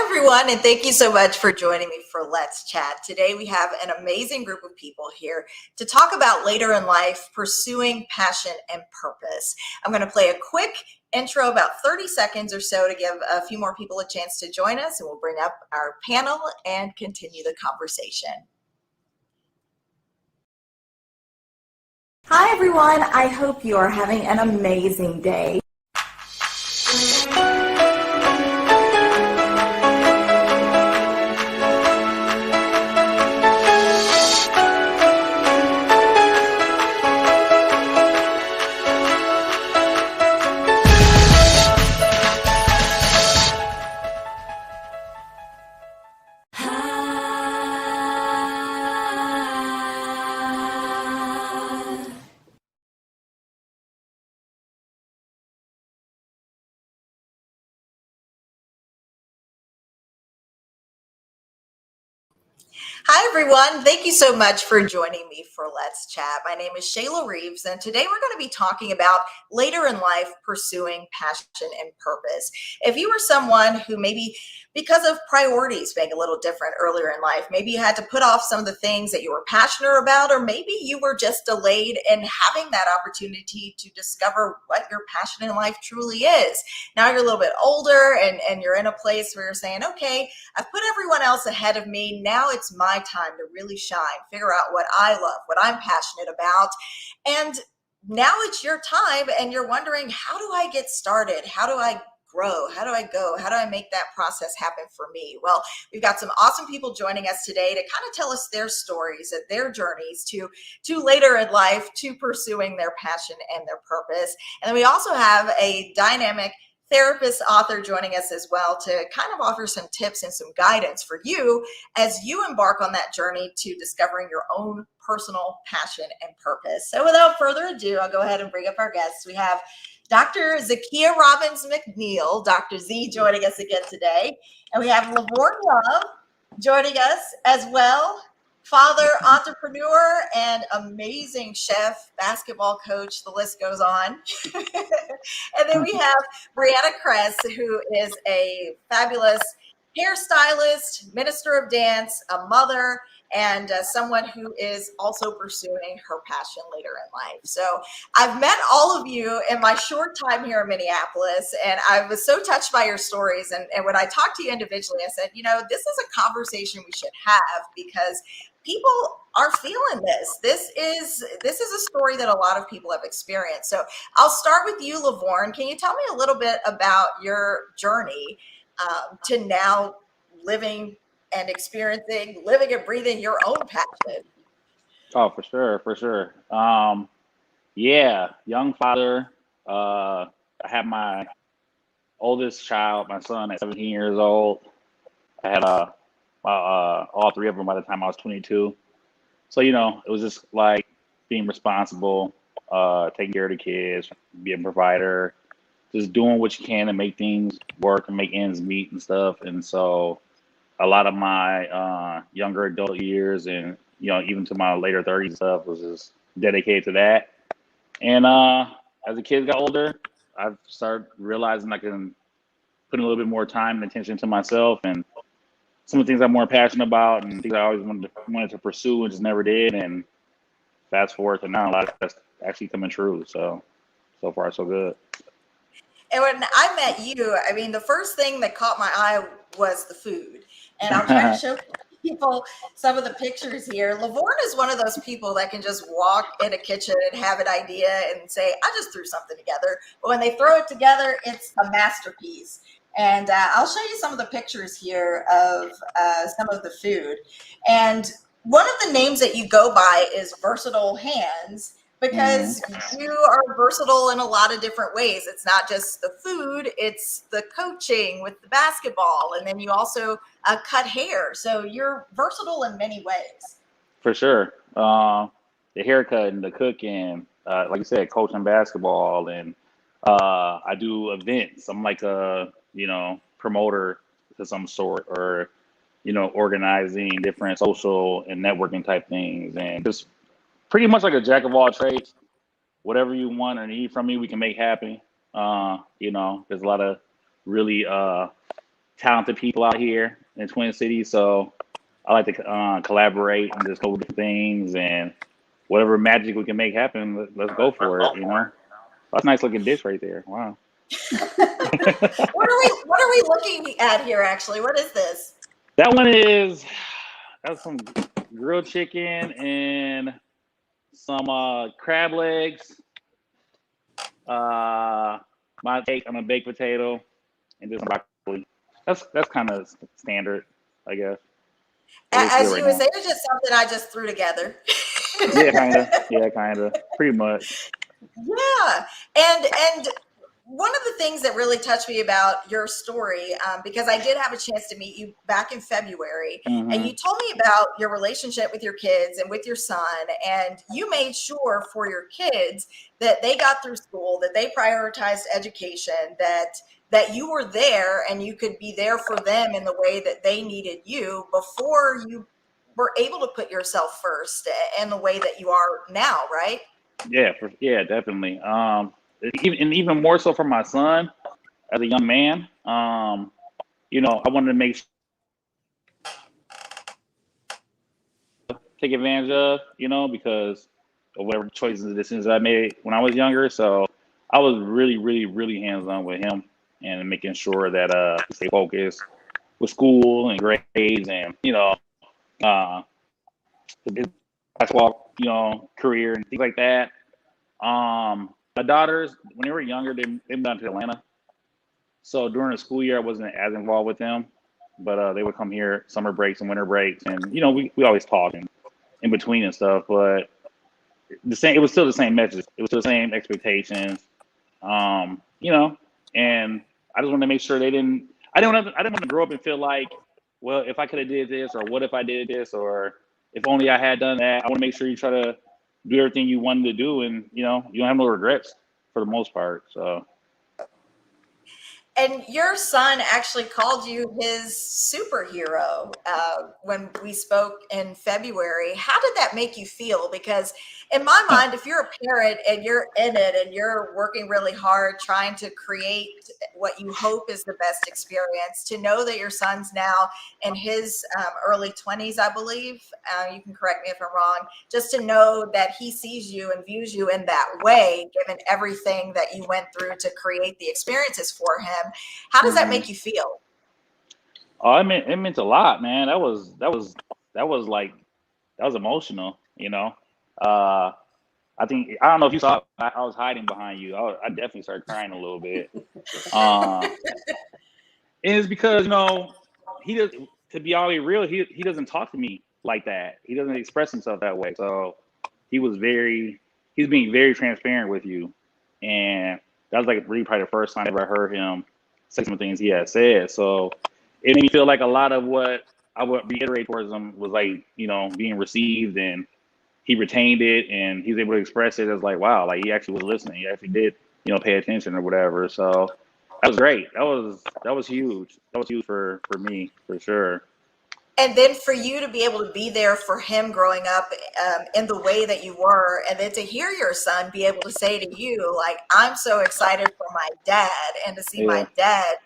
Hi, everyone, and thank you so much for joining me for Let's Chat. Today, we have an amazing group of people here to talk about later in life, pursuing passion and purpose. I'm going to play a quick intro, about 30 seconds or so, to give a few more people a chance to join us, and we'll bring up our panel and continue the conversation. Hi, everyone. I hope you are having an amazing day. Hi, everyone. Thank you so much for joining me for Let's Chat. My name is Shayla Reaves, and today we're going to be talking about later in life, pursuing passion and purpose. If you were someone who maybe because of priorities being a little different earlier in life, maybe you had to put off some of the things that you were passionate about, or maybe you were just delayed in having that opportunity to discover what your passion in life truly is. Now you're a little bit older and you're in a place where you're saying, okay, I've put everyone else ahead of me. Now it's my time to really shine, figure out what I love, what I'm passionate about. And now it's your time, and you're wondering, how do I get started? How do I grow? How do I go? How do I make that process happen for me? Well, we've got some awesome people joining us today to kind of tell us their stories and their journeys to later in life, to pursuing their passion and their purpose. And then we also have a dynamic therapist author joining us as well to kind of offer some tips and some guidance for you as you embark on that journey to discovering your own personal passion and purpose. So without further ado, I'll go ahead and bring up our guests. We have Dr. Zakia Robbins McNeal, Dr. Z, joining us again today. And we have Levorn Love joining us as well. Father, entrepreneur, and amazing chef, basketball coach, the list goes on. And then we have Briana Cress, who is a fabulous hairstylist, minister of dance, a mother, and someone who is also pursuing her passion later in life. So I've met all of you in my short time here in Minneapolis, and I was so touched by your stories. And when I talked to you individually, I said, this is a conversation we should have, because people are feeling this. This is a story that a lot of people have experienced. So I'll start with you, Levorn. Can you tell me a little bit about your journey to now living and experiencing, living and breathing your own passion? Oh, for sure. Yeah, young father. I had my oldest child, my son, at 17 years old. I had all three of them by the time I was 22. So, it was just like being responsible, taking care of the kids, being a provider, just doing what you can to make things work and make ends meet and stuff. And so a lot of my younger adult years and, even to my later 30s and stuff was just dedicated to that. And as the kids got older, I started realizing I can put a little bit more time and attention to myself and some of the things I'm more passionate about and things I always wanted to pursue and just never did. And fast forward to now, a lot of that's actually coming true. So far, so good. And when I met you, I mean, the first thing that caught my eye was the food. And I'll try to show people some of the pictures here. Levorn is one of those people that can just walk in a kitchen and have an idea and say, I just threw something together. But when they throw it together, it's a masterpiece. And I'll show you some of the pictures here of some of the food. And one of the names that you go by is Versatile Hands, because you are versatile in a lot of different ways. It's not just the food, it's the coaching with the basketball, and then you also cut hair. So you're versatile in many ways. For sure. The haircut and the cooking, like you said, coaching basketball, and I do events. I'm like a, promoter to some sort, or, organizing different social and networking type things, and just pretty much like a jack of all trades. Whatever you want or need from me, we can make happen. There's a lot of really talented people out here in the Twin Cities. So I like to collaborate and just go with things and whatever magic we can make happen. Let's go for it. That's a nice looking dish right there. Wow. What are we looking at here actually? What is this? That one that's some grilled chicken and some crab legs. My take on a baked potato and just some broccoli. That's kind of standard, I guess. It looks good As right you were now. saying, it's just something I just threw together. Yeah, kind of. Yeah, kind of. Pretty much. Yeah, and one of the things that really touched me about your story, because I did have a chance to meet you back in February, and Hmm. you told me about your relationship with your kids and with your son, and you made sure for your kids that they got through school, that they prioritized education, that you were there and you could be there for them in the way that they needed you before you were able to put yourself first in the way that you are now, right? Yeah, yeah, definitely. And even more so for my son as a young man. I wanted to take advantage of, because of whatever choices and decisions I made when I was younger. So I was really, really, really hands on with him and making sure that he stay focused with school and grades and uh, his basketball career and things like that. My daughters, when they were younger, they moved down to Atlanta. So during the school year, I wasn't as involved with them, but they would come here summer breaks and winter breaks, and we always talk and in between and stuff. But it was still the same message. It was still the same expectations. Um, you know, and I just wanted to make sure they didn't. I didn't want to grow up and feel like, well, if I could have did this, or what if I did this, or if only I had done that. I want to make sure you try to do everything you wanted to do, and you don't have no regrets for the most part. So And your son actually called you his superhero when we spoke in February. How did that make you feel? Because in my mind, if you're a parent and you're in it and you're working really hard trying to create what you hope is the best experience, to know that your son's now in his early 20s, I believe, you can correct me if I'm wrong, just to know that he sees you and views you in that way, given everything that you went through to create the experiences for him. How does that hmm make you feel? oh, it meant a lot, man. That was emotional. Uh, I think I don't know if you saw. I was hiding behind you. I definitely started crying a little bit. Uh, and it's because he does. To be all real, he doesn't talk to me like that. He doesn't express himself that way. So he was he's being very transparent with you, and that was like really probably the first time I ever heard him say some things he had said. So it made me feel like a lot of what I would reiterate towards him was like being received, and he retained it, and he was able to express it as like, wow, like he actually was listening. He actually did pay attention or whatever. So that was great. That was huge. That was huge for me for sure. And then for you to be able to be there for him growing up in the way that you were, and then to hear your son be able to say to you, like, I'm so excited for my dad, and to see my Yeah. dad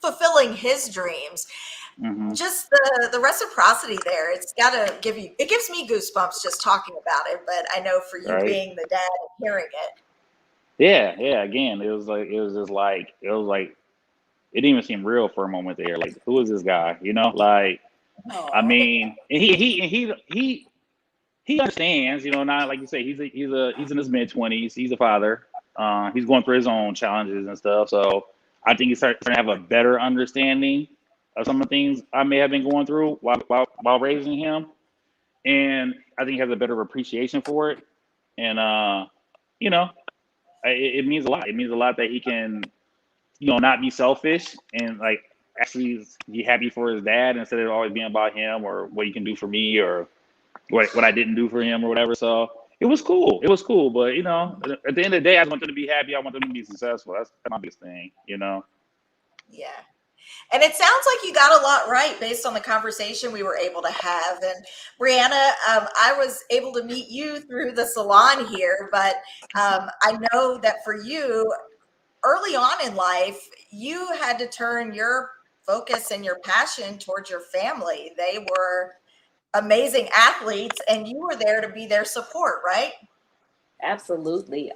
fulfilling his dreams. Hmm. Just the reciprocity there, it gives me goosebumps just talking about it, but I know for you Right. being the dad and hearing it. Yeah. Yeah. Again, it was like it didn't even seem real for a moment there. Like, who is this guy? Like, I Oh. mean, and he understands. Not like you say, he's in his mid-20s. He's a father. He's going through his own challenges and stuff. So I think he's starting to have a better understanding of some of the things I may have been going through while raising him, and I think he has a better appreciation for it. And you know, it means a lot. It means a lot that he can not be selfish and like actually be happy for his dad instead of always being about him or what he can do for me or what I didn't do for him or whatever. So it was cool. It was cool. But at the end of the day, I want them to be happy. I want them to be successful. That's my biggest thing. Yeah. And it sounds like you got a lot right based on the conversation we were able to have. And Briana, I was able to meet you through the salon here, but I know that for you, early on in life, you had to turn your focus and your passion towards your family. They were amazing athletes and you were there to be their support, right? Absolutely.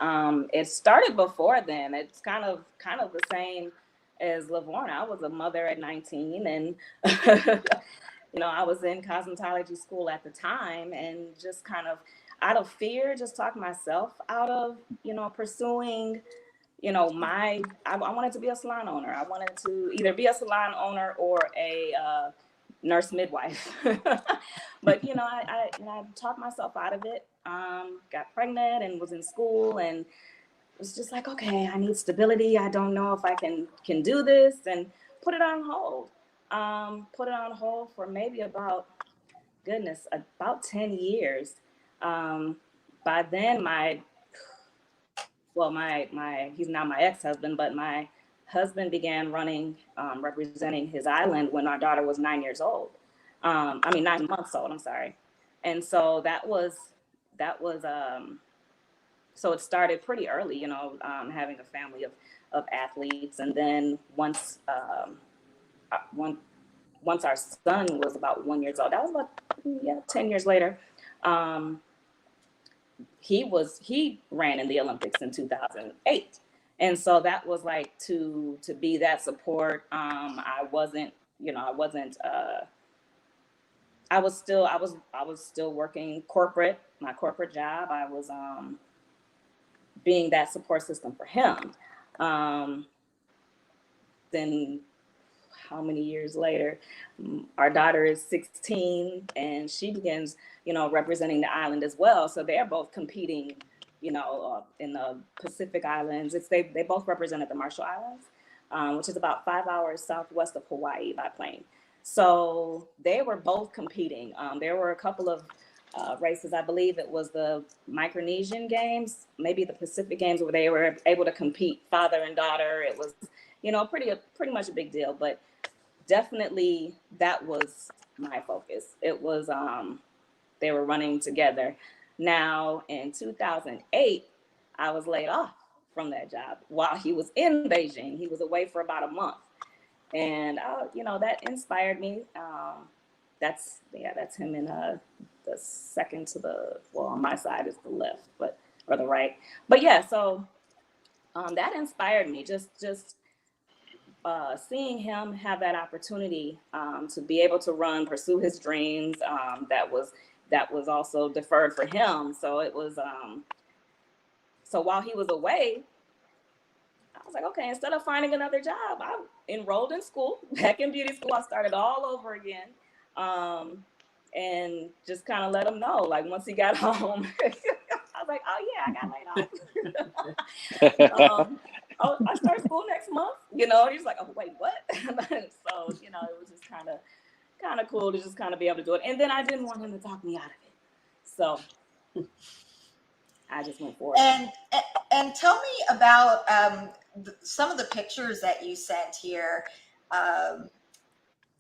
It started before then. It's kind of the same as Levorn. I was a mother at 19, and I was in cosmetology school at the time, and just kind of out of fear, just talked myself out of pursuing. I wanted to be a salon owner. I wanted to either be a salon owner or a nurse midwife. But I talked myself out of it. Got pregnant and was in school, and was just like, okay, I need stability. I don't know if I can do this, and put it on hold. Put it on hold for maybe about 10 years. By then, my he's now my ex-husband, but my husband began running, representing his island when our daughter was 9 years old. 9 months old, I'm sorry. And so so it started pretty early, having a family of athletes. And then once our son was about 1 year old, that was about 10 years later, he ran in the Olympics in 2008. And so that was like to be that support. I wasn't, I was still working my corporate job. I was being that support system for him. Then how many years later, our daughter is 16 and she begins, representing the island as well. So they're both competing, in the Pacific Islands. They both represented the Marshall Islands, which is about 5 hours southwest of Hawaii by plane. So they were both competing. There were a couple of races. I believe it was the Micronesian Games, maybe the Pacific Games, where they were able to compete father and daughter. It was, pretty much a big deal. But definitely that was my focus. It was they were running together. Now in 2008, I was laid off from that job while he was in Beijing. He was away for about a month, and that inspired me. That's him in the second to the, well, on my side is the left, or the right. But yeah, so that inspired me. Just seeing him have that opportunity to be able to pursue his dreams, that was also deferred for him. So it was, so while he was away, I was like, okay, instead of finding another job, I enrolled in school, back in beauty school. I started all over again, and just kind of let him know, like once he got home, I was like, oh yeah, I got laid off. I start school next month. He's like, oh wait, what? So it was just kind of cool to just kind of be able to do it. And then I didn't want him to talk me out of it, so I just went for it. And tell me about some of the pictures that you sent here.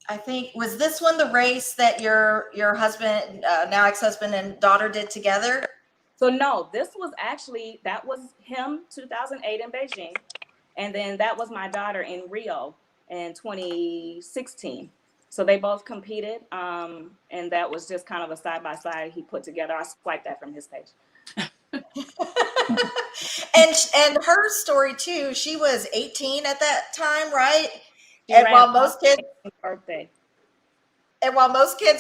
I think, was this one the race that your husband, now ex-husband, and daughter did together? So no, that was him 2008 in Beijing. And then that was my daughter in Rio in 2016. So they both competed. And that was just kind of a side-by-side he put together. I swiped that from his page. and her story too, she was 18 at that time, right? While most kids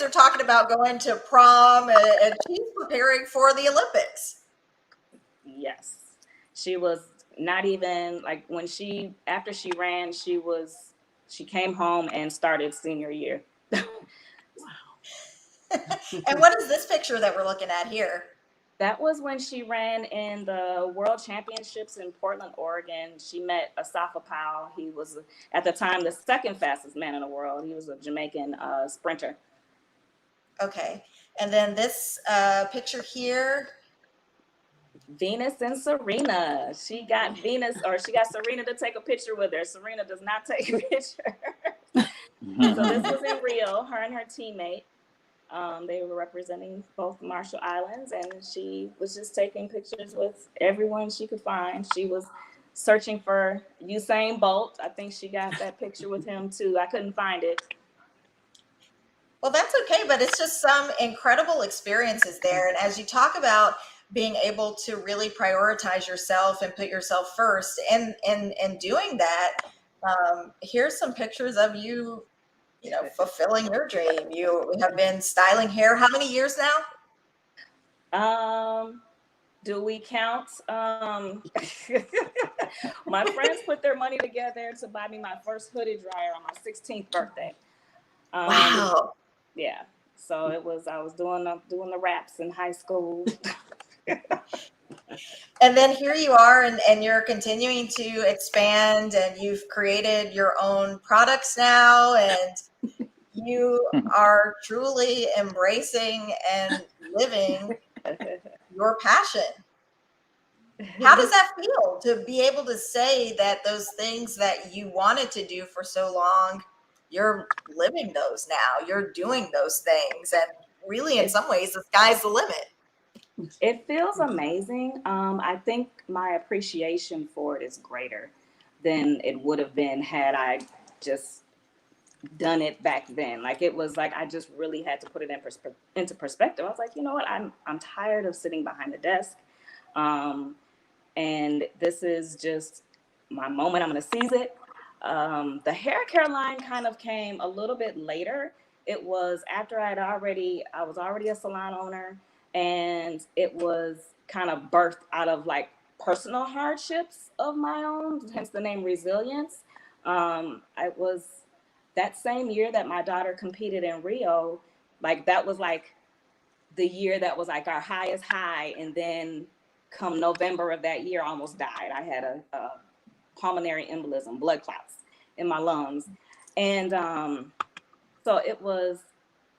are talking about going to prom, and she's preparing for the Olympics. Yes, she was not even like after she ran, she came home and started senior year. Wow. And what is this picture that we're looking at here? That was when she ran in the World Championships in Portland, Oregon. She met Asafa Powell. He was, at the time, the second fastest man in the world. He was a Jamaican sprinter. Okay. And then this picture here. Venus and Serena. She got Serena to take a picture with her. Serena does not take pictures. So this was in Rio, her and her teammate. They were representing both Marshall Islands, and she was just taking pictures with everyone she could find. She was searching for Usain Bolt. I think she got that picture with him too. I couldn't find it. Well, that's okay, but it's just some incredible experiences there. And as you talk about being able to really prioritize yourself and put yourself first, and doing that, here's some pictures of you, fulfilling your dream. You have been styling hair how many years now? Do we count? My friends put their money together to buy me my first hooded dryer on my 16th birthday. Wow. Yeah. So I was doing the raps in high school. And then here you are, and you're continuing to expand, and you've created your own products now, and you are truly embracing and living your passion. How does that feel to be able to say that those things that you wanted to do for so long, you're living those now, you're doing those things, and really in some ways the sky's the limit? It feels amazing. I think my appreciation for it is greater than it would have been had I just done it back then. Like it was like I just really had to put it into perspective. I was like, you know what? I'm tired of sitting behind the desk, and this is just my moment. I'm going to seize it. The hair care line kind of came a little bit later. It was after I was already a salon owner, and it was kind of birthed out of like personal hardships of my own, hence the name Resilience. I was that same year that my daughter competed in Rio, like that was like the year that was like our highest high. And then come November of that year, I almost died. I had a pulmonary embolism, blood clots in my lungs. And so it was,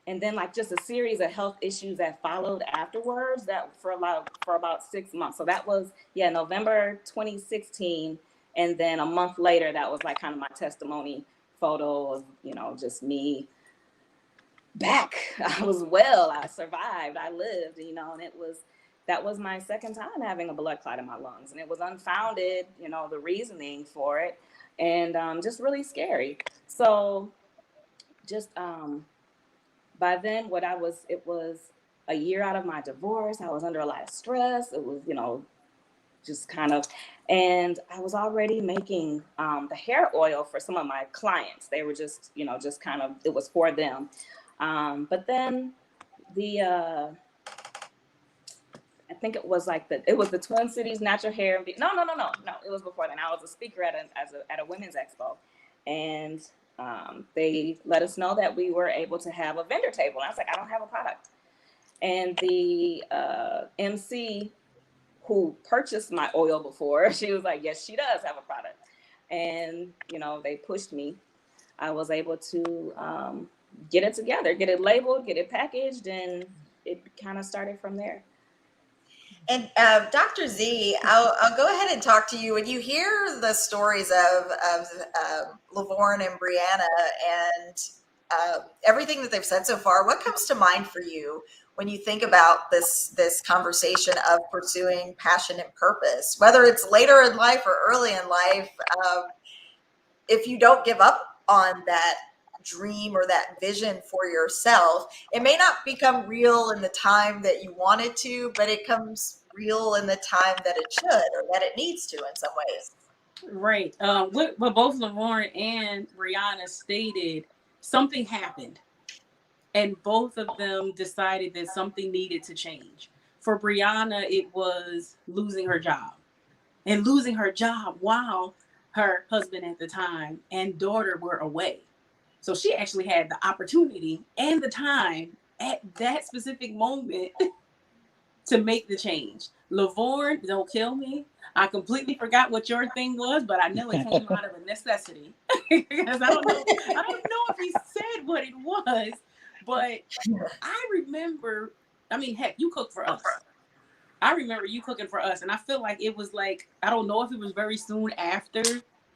and then like just a series of health issues that followed afterwards that for about 6 months. So that was, November 2016. And then a month later, that was like kind of my testimony photo of, just me back. I was well, I survived, I lived, and that was my second time having a blood clot in my lungs. And it was unfounded, the reasoning for it, and just really scary. So just by then it was a year out of my divorce. I was under a lot of stress. It was, just kind of, and I was already making the hair oil for some of my clients. They were just, just kind of, it was for them. But then I think it was the Twin Cities Natural Hair. No. It was before then. I was a speaker at a women's expo, and they let us know that we were able to have a vendor table. And I was like, I don't have a product. And the MC who purchased my oil before, she was like, yes, she does have a product. And, they pushed me. I was able to get it together, get it labeled, get it packaged, and it kind of started from there. And Dr. Z, I'll go ahead and talk to you. When you hear the stories of Levorn and Briana and everything that they've said so far, what comes to mind for you when you think about this conversation of pursuing passion and purpose, whether it's later in life or early in life? If you don't give up on that dream or that vision for yourself, it may not become real in the time that you want it to, but it comes real in the time that it should or that it needs to in some ways. Right. What both Levorn and Briana stated, something happened, and both of them decided that something needed to change. For Briana, it was losing her job, and losing her job while her husband at the time and daughter were away. So she actually had the opportunity and the time at that specific moment to make the change. Levorn, don't kill me. I completely forgot what your thing was, but I know it came out of a necessity. Because I don't know if he said what it was, but I remember, heck, you cooked for us. I remember you cooking for us, and I feel like it was like, I don't know if it was very soon after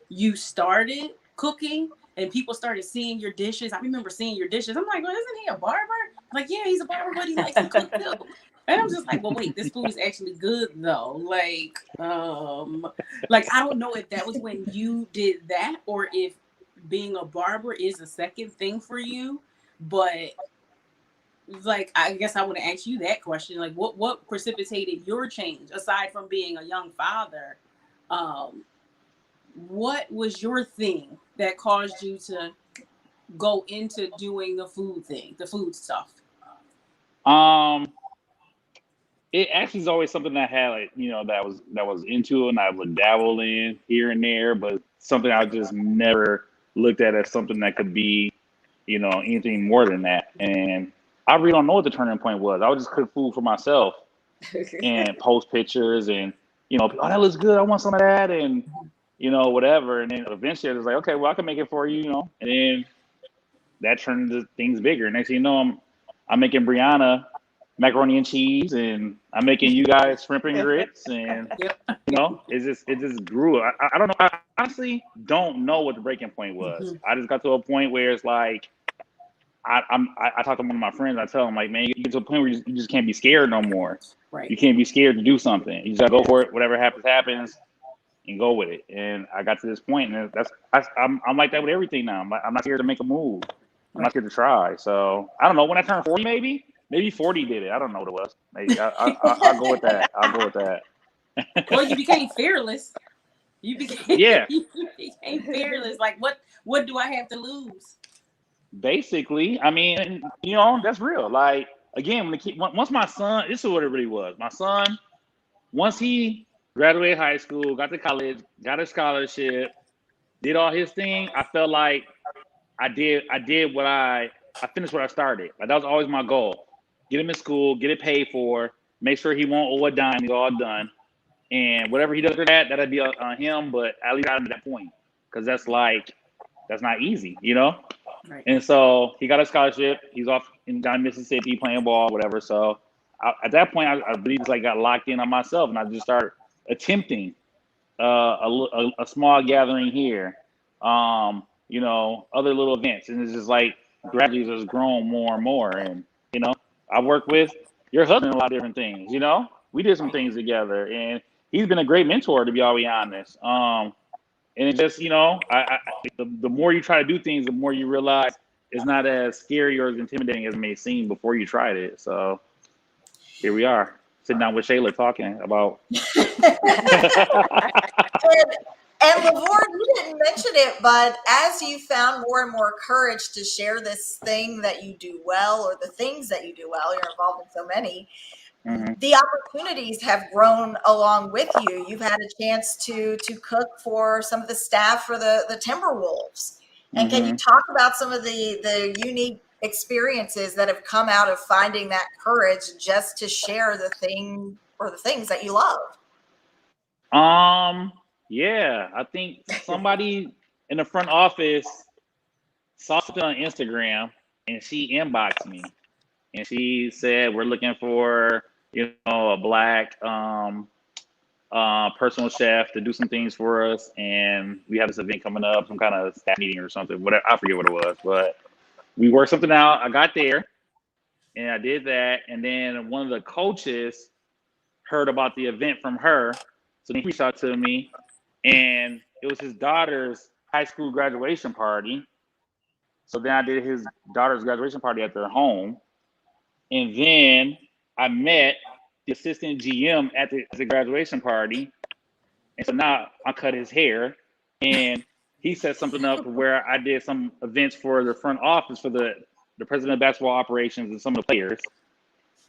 you started cooking and people started seeing your dishes. I remember seeing your dishes. I'm like, well, isn't he a barber? I'm like, yeah, he's a barber, but he likes to cook too. And I'm just like, well, wait, this food is actually good though. Like I don't know if that was when you did that or if being a barber is a second thing for you. But like, I guess I want to ask you that question. Like, what precipitated your change aside from being a young father? What was your thing that caused you to go into doing the food thing, the food stuff? Um, it actually is always something that I had, like, that was into, and I would dabble in here and there, but something I just never looked at as something that could be, anything more than that. And I really don't know what the turning point was. I would just cook food for myself and post pictures, and oh, that looks good, I want some of that, and whatever. And then eventually I was like, okay, well, I can make it for you, and then that turned into things bigger. Next thing you know, I'm making Briana macaroni and cheese, and I'm making you guys shrimp and grits, and it just grew. I don't know. I honestly don't know what the breaking point was. I just got to a point where it's like I talk to one of my friends. I tell him, like, man, you get to a point where you just can't be scared no more. Right. You can't be scared to do something. You just gotta go for it. Whatever happens, and go with it. And I got to this point, and I'm like that with everything now. I'm not scared to make a move. I'm not scared to try. So I don't know. When I turned 40, maybe 40 did it. I don't know what it was. Maybe I'll go with that. I'll go with that. Well, you became fearless. You became fearless. Like, what do I have to lose? Basically, I mean, that's real. Like, again, once my son, this is what it really was. My son, once he graduated high school, got to college, got a scholarship, did all his thing, I felt like I did what I finished what I started. Like, that was always my goal. Get him in school, get it paid for, make sure he won't owe a dime, he's all done. And whatever he does for that, that'll be on him, but at least got him to that point. Because that's not easy, Right. And so he got a scholarship. He's off down in Mississippi playing ball, whatever. So at that point, I believe it's like got locked in on myself, and I just started attempting a small gathering here, other little events, and it's just like gradually just grown more and more. And I work with your husband in a lot of different things. We did some things together, and he's been a great mentor, to be always honest. And it just, the more you try to do things, the more you realize it's not as scary or as intimidating as it may seem before you tried it. So here we are, sitting down with Shayla talking about. And Levorn, you didn't mention it, but as you found more and more courage to share this thing that you do well, or the things that you do well, you're involved in so many. Mm-hmm. The opportunities have grown along with you. You've had a chance to cook for some of the staff for the Timberwolves. And can you talk about some of the unique experiences that have come out of finding that courage just to share the thing or the things that you love? Yeah, I think somebody in the front office saw something on Instagram, and she inboxed me, and she said, we're looking for a Black personal chef to do some things for us, and we have this event coming up, some kind of staff meeting or something, whatever, I forget what it was, but we worked something out. I got there, and I did that, and then one of the coaches heard about the event from her, so he reached out to me, and it was his daughter's high school graduation party. So then I did his daughter's graduation party at their home, and then I met the assistant GM at the graduation party. And so now I cut his hair, and he set something up where I did some events for the front office for the president of basketball operations and some of the players.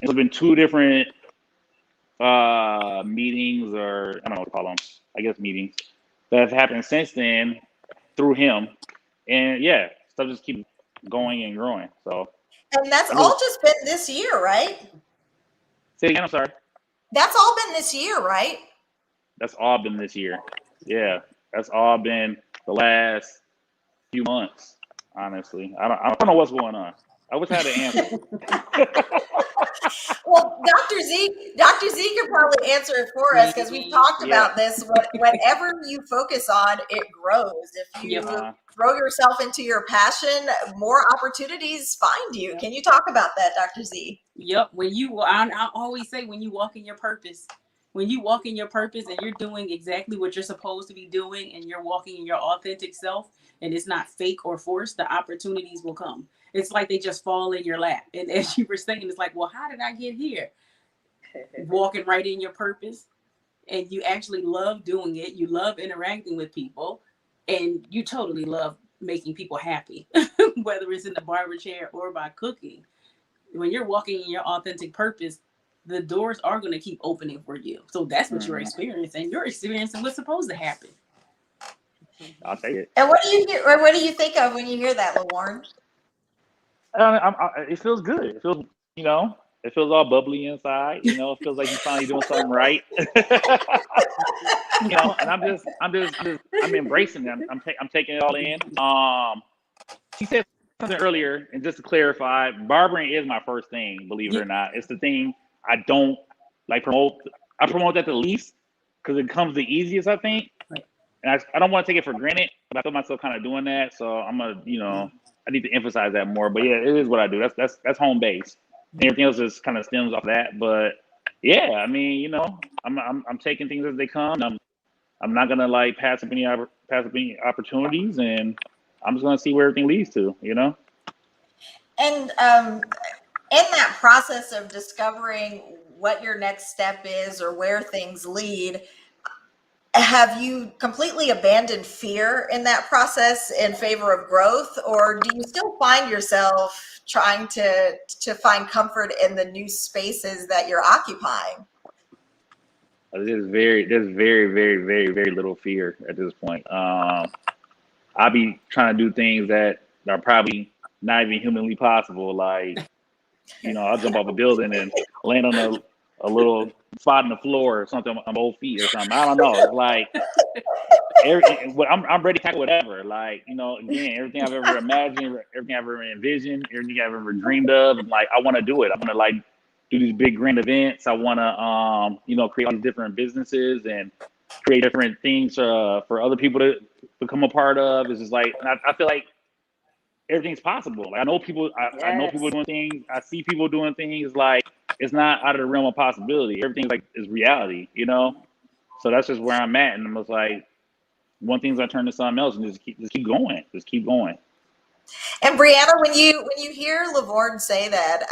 And so it's been two different meetings, or I don't know what to call them, I guess meetings, that have happened since then through him. And yeah, stuff just keeps going and growing. So. And that's all just been this year, right? Say again, I'm sorry. That's all been this year, right? That's all been this year. Yeah, that's all been the last few months, honestly. I don't know what's going on. I wish I had an answer. Well, Dr. Z could probably answer it for us because we've talked about this. Whatever you focus on, it grows. If you throw yourself into your passion, more opportunities find you. Can you talk about that, Dr. Z? Yep. I always say when you walk in your purpose, and you're doing exactly what you're supposed to be doing, and you're walking in your authentic self, and it's not fake or forced, the opportunities will come. It's like they just fall in your lap. And as you were saying, it's like, well, how did I get here? Walking right in your purpose, and you actually love doing it. You love interacting with people, and you totally love making people happy, whether it's in the barber chair or by cooking. When you're walking in your authentic purpose, the doors are going to keep opening for you. So that's what you're experiencing. You're experiencing what's supposed to happen. I'll take it. And what do you hear, or what do you think of when you hear that, Levorn? It feels good. It feels, it feels all bubbly inside. It feels like you're finally doing something right. And I'm embracing it. I'm taking it all in. She said something earlier, and just to clarify, barbering is my first thing. Believe it or not, it's the thing I don't like promote. I promote that the least because it comes the easiest, I think. And I don't want to take it for granted, but I feel myself kind of doing that. So I'm gonna, I need to emphasize that more. But yeah, it is what I do. That's home base. And everything else just kind of stems off that. But yeah, I mean, I'm taking things as they come. I'm not gonna like pass up any opportunities, and I'm just gonna see where everything leads to. And in that process of discovering what your next step is or where things lead, have you completely abandoned fear in that process in favor of growth, or do you still find yourself trying to find comfort in the new spaces that you're occupying? There's very, very, very, very little fear at this point. I'll be trying to do things that are probably not even humanly possible. Like, I'll jump off a building and land on a little spot in the floor or something on both feet or something. I don't know. It's like I'm ready to tackle whatever. Like, again, everything I've ever imagined, everything I've ever envisioned, everything I've ever dreamed of, and like I want to do it. I want to like do these big grand events. I want to create all these different businesses and create different things for other people to become a part of. It's just like I feel like everything's possible. Like, I know people doing things. I see people doing things. Like, it's not out of the realm of possibility. Everything's like is reality, So that's just where I'm at. And I'm just like, one thing is I turn to something else and just keep going. Just keep going. And Briana, when you hear Levorn say that,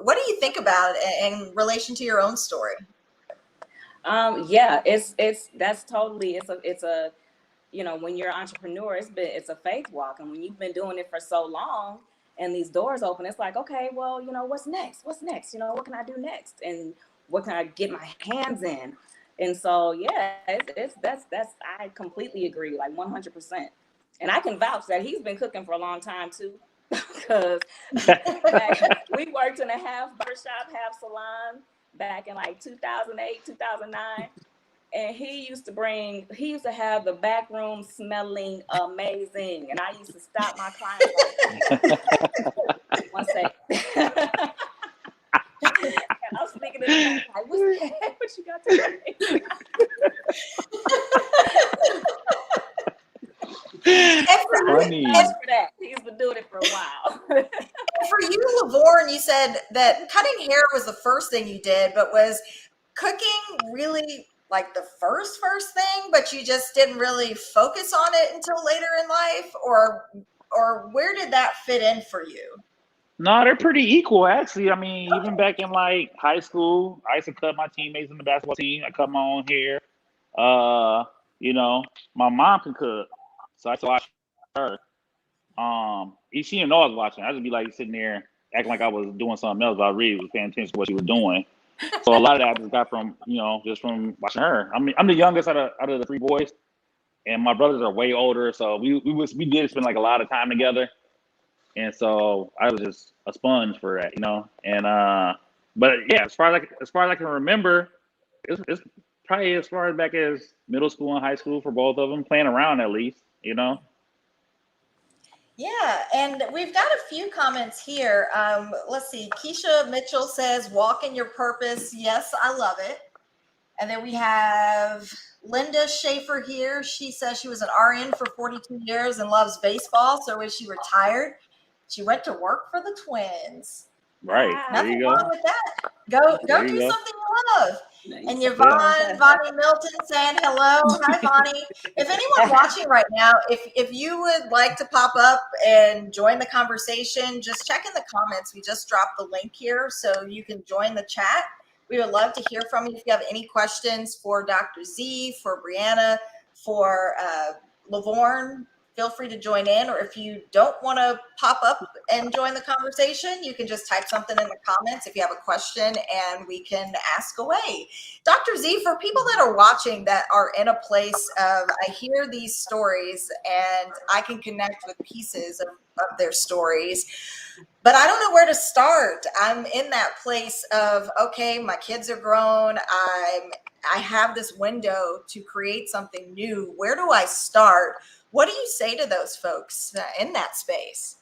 what do you think about it in relation to your own story? That's totally it's a when you're an entrepreneur, it's a faith walk, and when you've been doing it for so long and these doors open, it's like, okay, well, what's next? What can I do next, and what can I get my hands in? And so that's I completely agree, like 100%. And I can vouch that he's been cooking for a long time too, because we worked in a half barbershop, half salon back in like 2008, 2009. And he used to have the back room smelling amazing. And I used to stop my clients like, one second. And I'm speaking to them like, what you got to say? For that. He's been doing it for a while. For you, Levorn, you said that cutting hair was the first thing you did, but was cooking really like the first thing, but you just didn't really focus on it until later in life, or where did that fit in for you? No, they're pretty equal, actually. I mean, even back in like high school, I used to cut my teammates in the basketball team. I cut my own hair. My mom can cook, so I used to watch her. She didn't know I was watching. I just be like sitting there acting like I was doing something else, but I really was paying attention to what she was doing. So a lot of that I just got from just from watching her. I mean, I'm the youngest out of the three boys, and my brothers are way older. So we did spend like a lot of time together, and so I was just a sponge for that, And but yeah, as far as I can remember, it's probably as far back as middle school and high school for both of them, playing around at least, Yeah, and we've got a few comments here. Let's see. Keisha Mitchell says, "Walk in your purpose." Yes, I love it. And then we have Linda Schaefer here. She says she was an RN for 42 years and loves baseball. So when she retired, she went to work for the Twins. Right. Wow. There you Nothing go. wrong with that. Go There do you go. something you love. Nice. And Yeah. Yvonne, Bonnie Milton saying hello. Hi, Bonnie. If anyone watching right now, if you would like to pop up and join the conversation, just check in the comments. We just dropped the link here so you can join the chat. We would love to hear from you if you have any questions for Dr. Z, for Briana, for Levorn. Feel free to join in, or if you don't want to pop up and join the conversation, you can just type something in the comments if you have a question and we can ask away. Dr. Z, for people that are watching that are in a place of, I hear these stories and I can connect with pieces of their stories, but I don't know where to start. I'm in that place of, okay, my kids are grown. I have this window to create something new. Where do I start? What do you say to those folks in that space?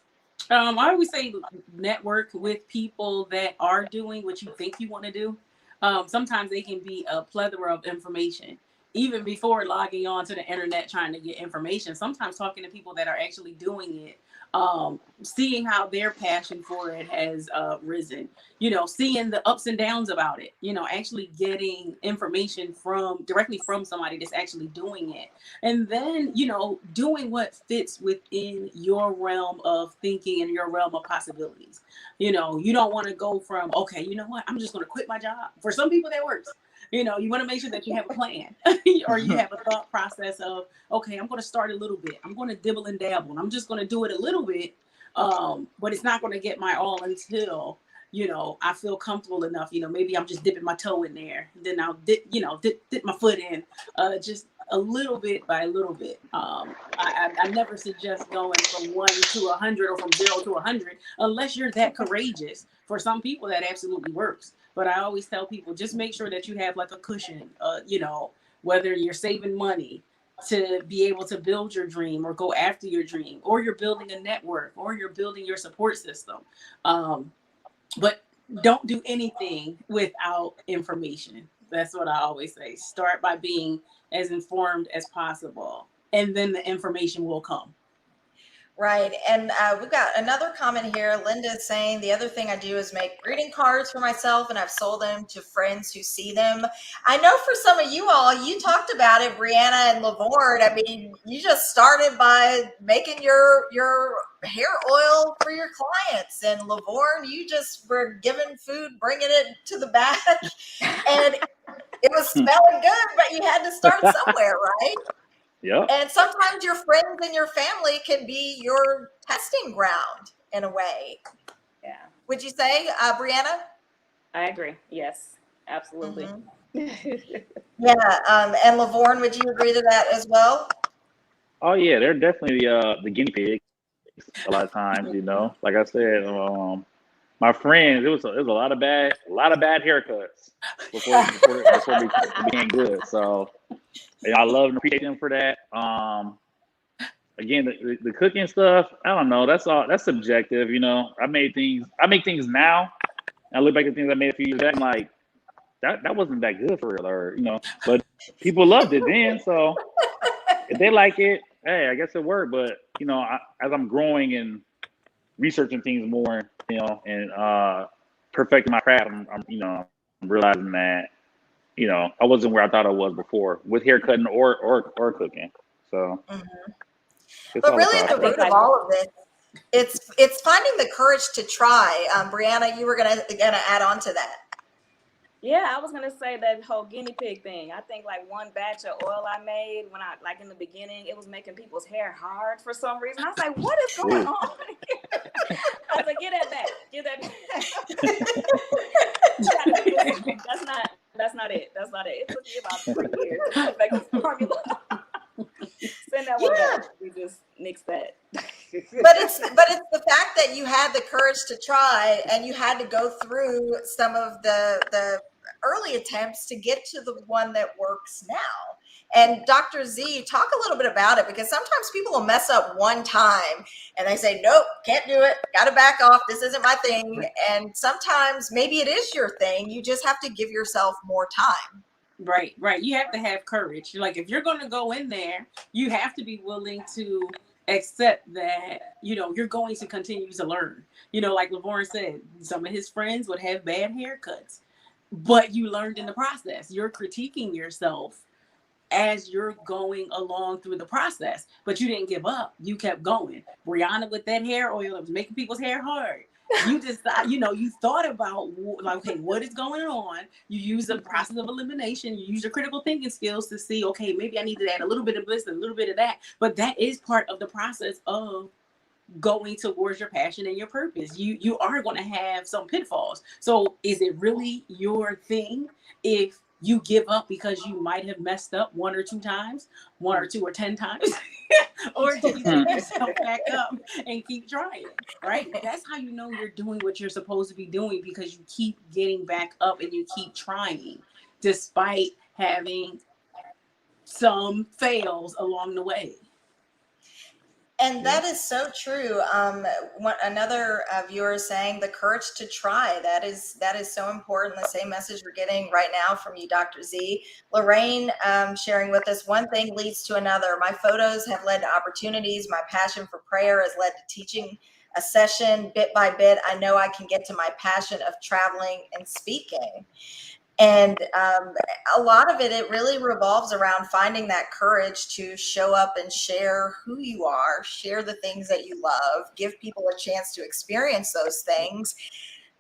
I always say network with people that are doing what you think you want to do. Sometimes they can be a plethora of information. Even before logging on to the internet trying to get information, sometimes talking to people that are actually doing it, seeing how their passion for it has risen, seeing the ups and downs about it, actually getting information directly from somebody that's actually doing it. And then, doing what fits within your realm of thinking and your realm of possibilities. You don't want to go from, okay, you know what, I'm just going to quit my job. For some people that works. You want to make sure that you have a plan or you have a thought process of, okay, I'm going to start a little bit. I'm going to dibble and dabble. And I'm just going to do it a little bit. But it's not going to get my all until, I feel comfortable enough. Maybe I'm just dipping my toe in there. Then I'll dip my foot in just a little bit by a little bit. I never suggest going from 1 to 100 or from 0 to 100 unless you're that courageous. For some people, that absolutely works. But I always tell people, just make sure that you have like a cushion, whether you're saving money to be able to build your dream or go after your dream, or you're building a network, or you're building your support system. But don't do anything without information. That's what I always say. Start by being as informed as possible, and then the information will come. Right. And we've got another comment here. Linda is saying, the other thing I do is make greeting cards for myself, and I've sold them to friends who see them. I know for some of you all, you talked about it, Briana and Levorn. I mean, you just started by making your hair oil for your clients. And Levorn, you just were giving food, bringing it to the back. And it was smelling good, but you had to start somewhere, right? Yep. And sometimes your friends and your family can be your testing ground in a way. Yeah. Would you say, Briana? I agree. Yes, absolutely. Mm-hmm. Yeah. And Levorn, would you agree to that as well? Oh yeah, they're definitely the guinea pigs a lot of times. Like I said, my friends, it was a lot of bad haircuts before it became good. So I love and appreciate them for that. Again, the cooking stuff, I don't know. That's subjective. I make things now. I look back at things I made a few years back. I'm like, that wasn't that good for real, or but people loved it then. So if they like it, hey, I guess it worked. But as I'm growing and researching things more, and perfecting my craft, I'm realizing that I wasn't where I thought I was before with haircutting or cooking. So, But really, at the root of all of this, it's finding the courage to try. Briana, you were gonna add on to that. Yeah, I was gonna say that whole guinea pig thing. I think like one batch of oil I made when I in the beginning, it was making people's hair hard for some reason. I was like, what is going on here? I was like, get that back. That's not it. It took me about 3 years to perfect this formula. Send that one back. We just nix that. But it's the fact that you had the courage to try, and you had to go through some of the early attempts to get to the one that works now. And Dr. Z, talk a little bit about it, because sometimes people will mess up one time and they say, nope, can't do it, got to back off, this isn't my thing. Right. And sometimes maybe it is your thing. You just have to give yourself more time. Right. You have to have courage. Like, if you're going to go in there, you have to be willing to accept that, you're going to continue to learn. Like Levorn said, some of his friends would have bad haircuts, but you learned in the process. You're critiquing yourself as you're going along through the process, but you didn't give up. You kept going. Briana with that hair oil, it was making people's hair hard. You decide, you thought about, like, okay, what is going on? You use the process of elimination. You use your critical thinking skills to see, okay, maybe I need to add a little bit of this and a little bit of that. But that is part of the process of going towards your passion and your purpose. You are going to have some pitfalls. So is it really your thing if you give up because you might have messed up 1 or 2 times, 1 or 2 or 10 times, or do you pick yourself back up and keep trying, right? That's how you know you're doing what you're supposed to be doing, because you keep getting back up and you keep trying despite having some fails along the way. And that is so true. Another viewer is saying the courage to try. That is so important. The same message we're getting right now from you, Dr. Z. Lorraine sharing with us, one thing leads to another. My photos have led to opportunities. My passion for prayer has led to teaching a session. Bit by bit, I know I can get to my passion of traveling and speaking. And a lot of it really revolves around finding that courage to show up and share who you are, share the things that you love, give people a chance to experience those things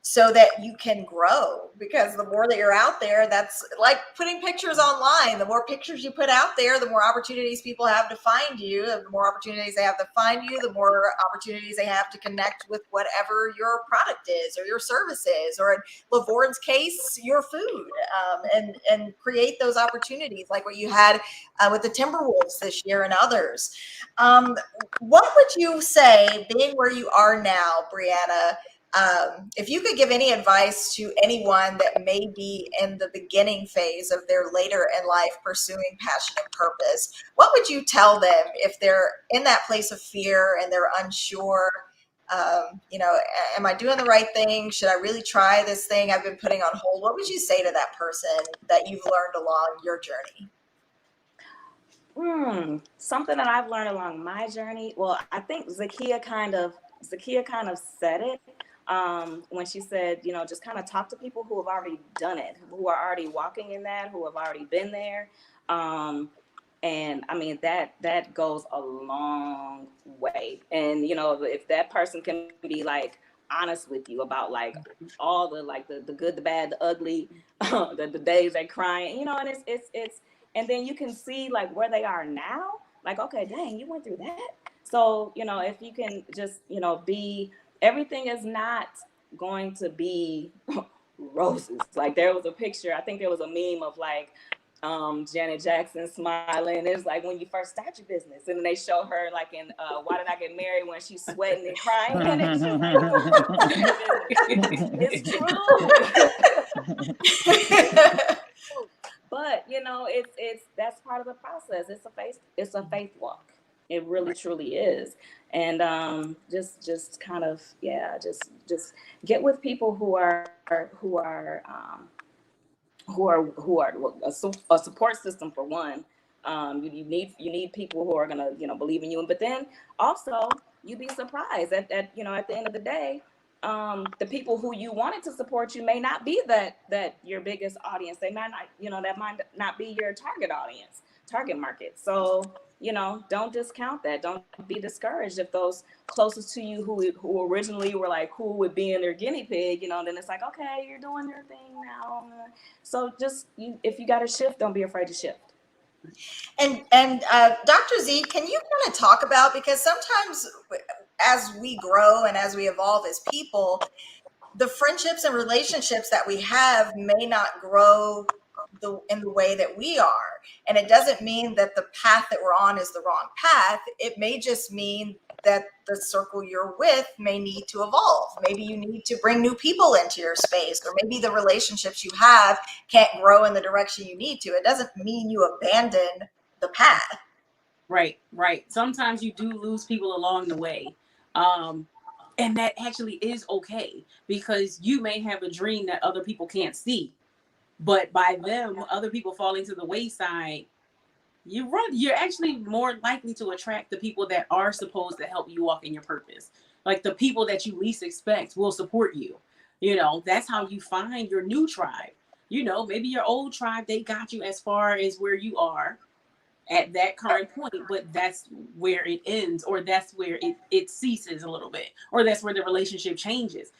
so that you can grow. Because the more that you're out there, that's like putting pictures online. The more pictures you put out there, the more opportunities people have to find you. The more opportunities they have to find you, the more opportunities they have to connect with whatever your product is or your service is, or in Levorn's case, your food, and create those opportunities like what you had with the Timberwolves this year and others. What would you say, being where you are now, Briana, if you could give any advice to anyone that may be in the beginning phase of their later in life pursuing passion and purpose, what would you tell them if they're in that place of fear and they're unsure? Am I doing the right thing? Should I really try this thing I've been putting on hold? What would you say to that person that you've learned along your journey? Something that I've learned along my journey. Well, I think Zakia kind of said it. When she said, just kind of talk to people who have already done it, who are already walking in that, who have already been there. And I mean, that goes a long way. And, if that person can be like honest with you about like all the good, the bad, the ugly, the days they crying, and it's, and then you can see like where they are now, like, okay, dang, you went through that. So, if you can just, everything is not going to be roses. Like there was a picture, I think there was a meme of like Janet Jackson smiling. It's like when you first start your business, and then they show her like in Why Did I Get Married, when she's sweating and crying. And it's just like, it's true. But it's that's part of the process. It's a faith walk. It really truly is. And just kind of just get with people who are a support system for one. You need people who are gonna believe in you, but then also you'd be surprised at the end of the day, the people who you wanted to support you may not be that your biggest audience. They might not, that might not be your target market. So don't discount that. Don't be discouraged if those closest to you who originally were like cool with being their guinea pig, then it's like, okay, you're doing your thing now. So just if you got to shift, don't be afraid to shift. And Dr. Z, can you kind of talk about, because sometimes as we grow and as we evolve as people, the friendships and relationships that we have may not grow in the way that we are. And it doesn't mean that the path that we're on is the wrong path. It may just mean that the circle you're with may need to evolve. Maybe you need to bring new people into your space, or maybe the relationships you have can't grow in the direction you need to. It doesn't mean you abandon the path. Right. Sometimes you do lose people along the way. And that actually is okay, because you may have a dream that other people can't see. But by them, other people falling to the wayside, you're actually more likely to attract the people that are supposed to help you walk in your purpose. Like the people that you least expect will support you. That's how you find your new tribe. Maybe your old tribe, they got you as far as where you are at that current point, but that's where it ends, or that's where it ceases a little bit, or that's where the relationship changes.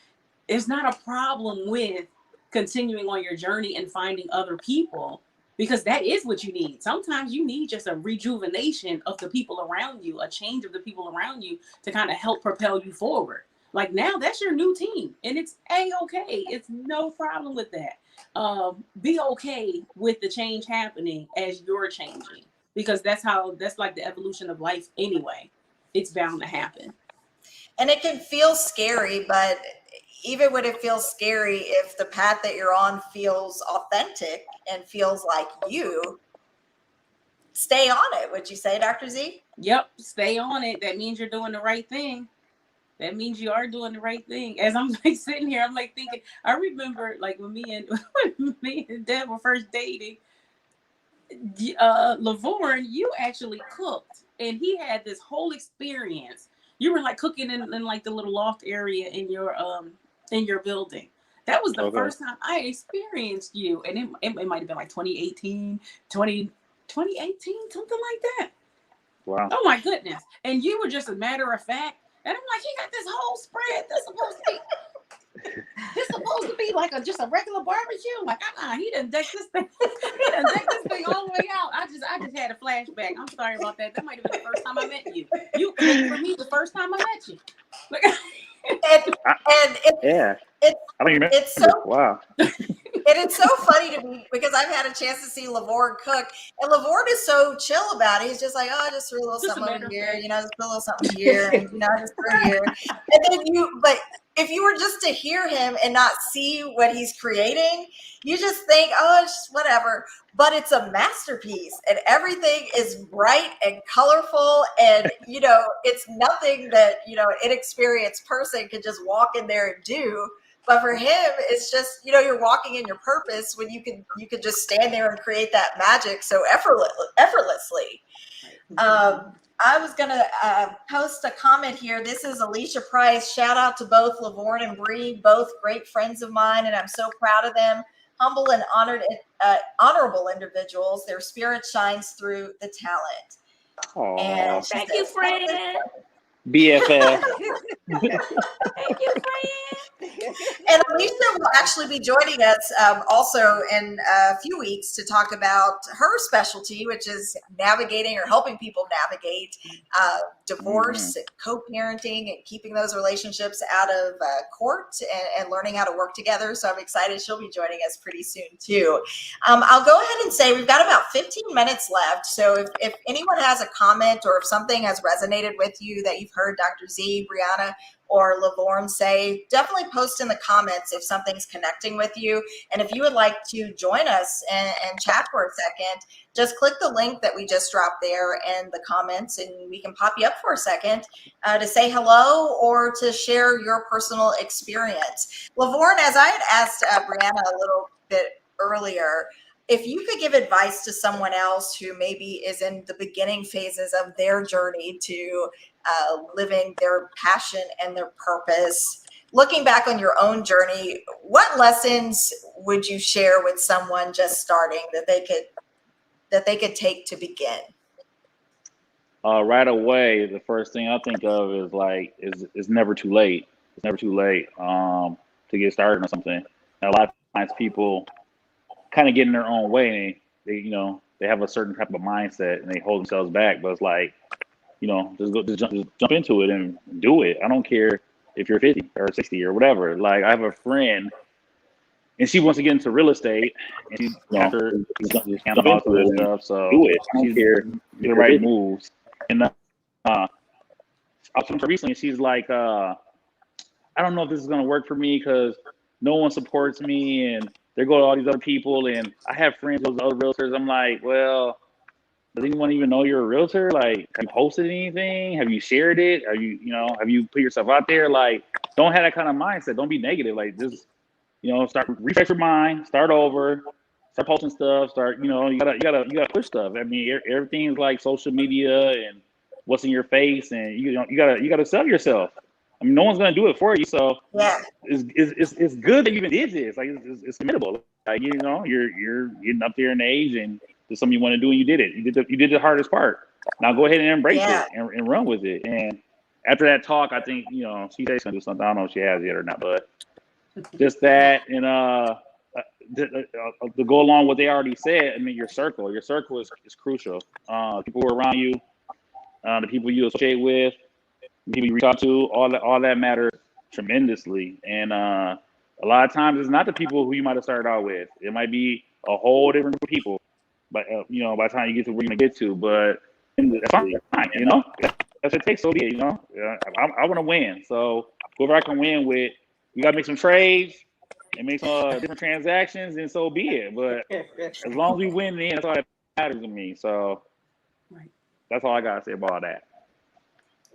It's not a problem with continuing on your journey and finding other people, because that is what you need. Sometimes you need just a rejuvenation of the people around you, a change of the people around you to kind of help propel you forward. Like now that's your new team, and it's A-okay. It's no problem with that. Be okay with the change happening as you're changing, because that's like the evolution of life anyway. It's bound to happen. And it can feel scary, but even when it feels scary, if the path that you're on feels authentic and feels like you, stay on it. Would you say, Dr. Z? Yep, stay on it. That means you're doing the right thing. That means you are doing the right thing. As I'm like sitting here, I'm like thinking, I remember like when me and Deb were first dating, Levorn, you actually cooked, and he had this whole experience. You were like cooking in like the little loft area in your building. That was the first time I experienced you, and it might have been like 2018, something like that. Wow. Oh my goodness. And you were just a matter of fact. And I'm like, he got this whole spread that's supposed to be like just a regular barbecue. Like, he done decked this thing. He done decked this thing all the way out. I just had a flashback. I'm sorry about that. That might have been the first time I met you. You cooked for me the first time I met you. It's so wow. And it's so funny to me because I've had a chance to see Levorn cook, and Levorn is so chill about it. He's just like, oh, just threw a little something over here, just put a little something here, and just threw here. And then but if you were just to hear him and not see what he's creating, you just think, oh, it's just whatever. But it's a masterpiece, and everything is bright and colorful, and it's nothing that an inexperienced person could just walk in there and do. But for him, it's just, you're walking in your purpose when you could just stand there and create that magic so effortlessly. I was going to post a comment here. This is Alicia Price. Shout out to both Levorn and Bree, both great friends of mine, and I'm so proud of them. Humble and honorable individuals. Their spirit shines through the talent. Aww. And thank you, friend. BFF. Thank you, friend. And Alicia will actually be joining us also in a few weeks to talk about her specialty, which is navigating or helping people navigate divorce, and co-parenting, and keeping those relationships out of court and learning how to work together. So I'm excited she'll be joining us pretty soon too. I'll go ahead and say we've got about 15 minutes left. So if anyone has a comment or if something has resonated with you that you've heard Dr. Z, Briana, or Levorn say, definitely post in the comments if something's connecting with you. And if you would like to join us and chat for a second, just click the link that we just dropped there in the comments, and we can pop you up for a second to say hello or to share your personal experience. Levorn, as I had asked Briana a little bit earlier, if you could give advice to someone else who maybe is in the beginning phases of their journey to living their passion and their purpose, looking back on your own journey, what lessons would you share with someone just starting that they could take to begin? Right away, the first thing I think of is it's never too late. It's never too late to get started on something. And a lot of times people kind of get in their own way. They have a certain type of mindset and they hold themselves back. But it's like, just jump into it and do it. I don't care if you're 50 or 60 or whatever. Like, I have a friend, and she wants to get into real estate, and she's after jump into this stuff. So do it. I don't care the right moves. And I was talking to her recently, and she's like, I don't know if this is gonna work for me because no one supports me, and there go all these other people, and I have friends with other realtors. I'm like, well, does anyone even know you're a realtor? Like, have you posted anything? Have you shared it? Are you, have you put yourself out there? Like, don't have that kind of mindset. Don't be negative. Like, just, start refresh your mind, start over, start posting stuff. Start, you gotta push stuff. I mean, everything's like social media and what's in your face, and you gotta sell yourself. I mean, no one's gonna do it for you. So Yeah. it's good that you even did this. Like, it's commendable. Like, you're getting up there in age, and there's something you want to do, and you did it. You did the hardest part. Now go ahead and embrace it and run with it. And after that talk, I think she's gonna do something. I don't know if she has yet or not, but just that, and to go along with what they already said. I mean, your circle is crucial. People who are around you, the people you associate with, the people you reach out to, all that matters tremendously. And a lot of times it's not the people who you might have started out with. It might be a whole different group of people, but by the time you get to where you're gonna get to, but that's fine. That's what it takes. So be it. I want to win. So whoever I can win with, we gotta make some trades and make some different transactions, and so be it. But as long as we win, then that's all that matters to me. So that's all I gotta say about that.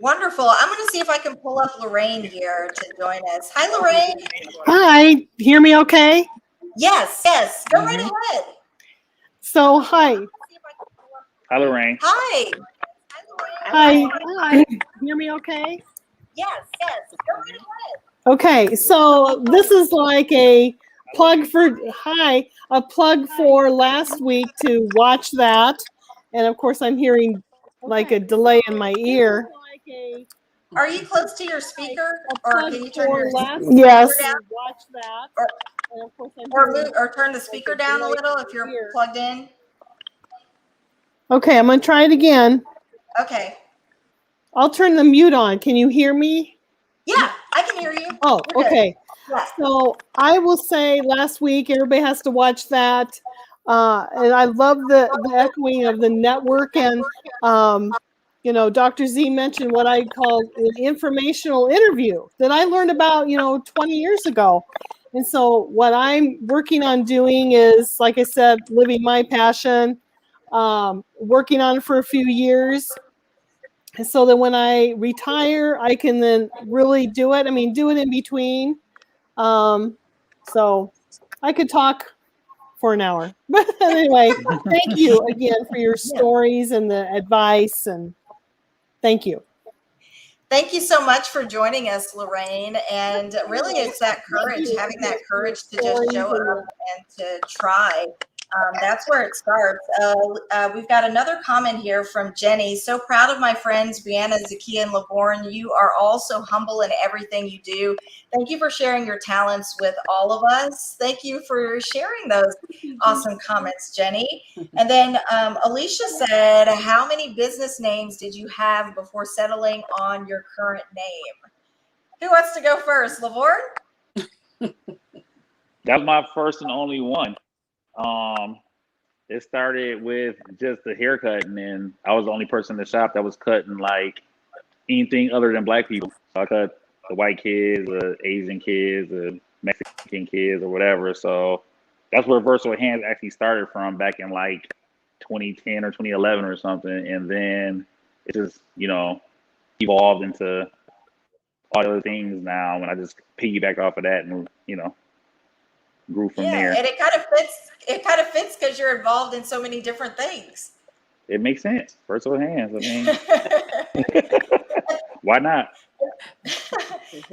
Wonderful. I'm going to see if I can pull up Lorraine here to join us. Hi, Lorraine. Hi. Hear me okay? Yes. Go right ahead. So, hi. Hi, Lorraine. Hi. Hi. Hear me okay? Yes. Go right ahead. Okay. So, this is like a plug for last week to watch that. And of course, I'm hearing like a delay in my ear. Are you close to your speaker, or can you turn your yes. speaker down? Watch that. Or turn the speaker down a little if you're plugged in. Okay, I'm going to try it again. Okay. I'll turn the mute on. Can you hear me? Yeah, I can hear you. Oh, okay. Yeah. So I will say last week, everybody has to watch that. And I love the echoing of the network. And, Dr. Z mentioned what I call an informational interview that I learned about, 20 years ago. And so what I'm working on doing is, like I said, living my passion, working on it for a few years. So that when I retire, I can then really do it. I mean, do it in between. So I could talk for an hour. But anyway, thank you again for your stories and the advice. And thank you. Thank you so much for joining us, Lorraine. And really, it's that courage, having that courage to just show up and to try. That's where it starts. We've got another comment here from Jenny. So proud of my friends, Briana, Zakia, and Levorn. You are all so humble in everything you do. Thank you for sharing your talents with all of us. Thank you for sharing those awesome comments, Jenny. And then Alicia said, how many business names did you have before settling on your current name? Who wants to go first? Levorn? That was my first and only one. It started with just the haircut, and then I was the only person in the shop that was cutting like anything other than black people. So I cut the white kids, the Asian kids, the Mexican kids, or whatever. So that's where Versatile Hands actually started from back in like 2010 or 2011 or something. And then it just, evolved into all the other things now. And I just piggybacked off of that and, grew from there. And it kind of fits. It kind of fits because you're involved in so many different things. It makes sense. Versatile Hands. I mean, why not?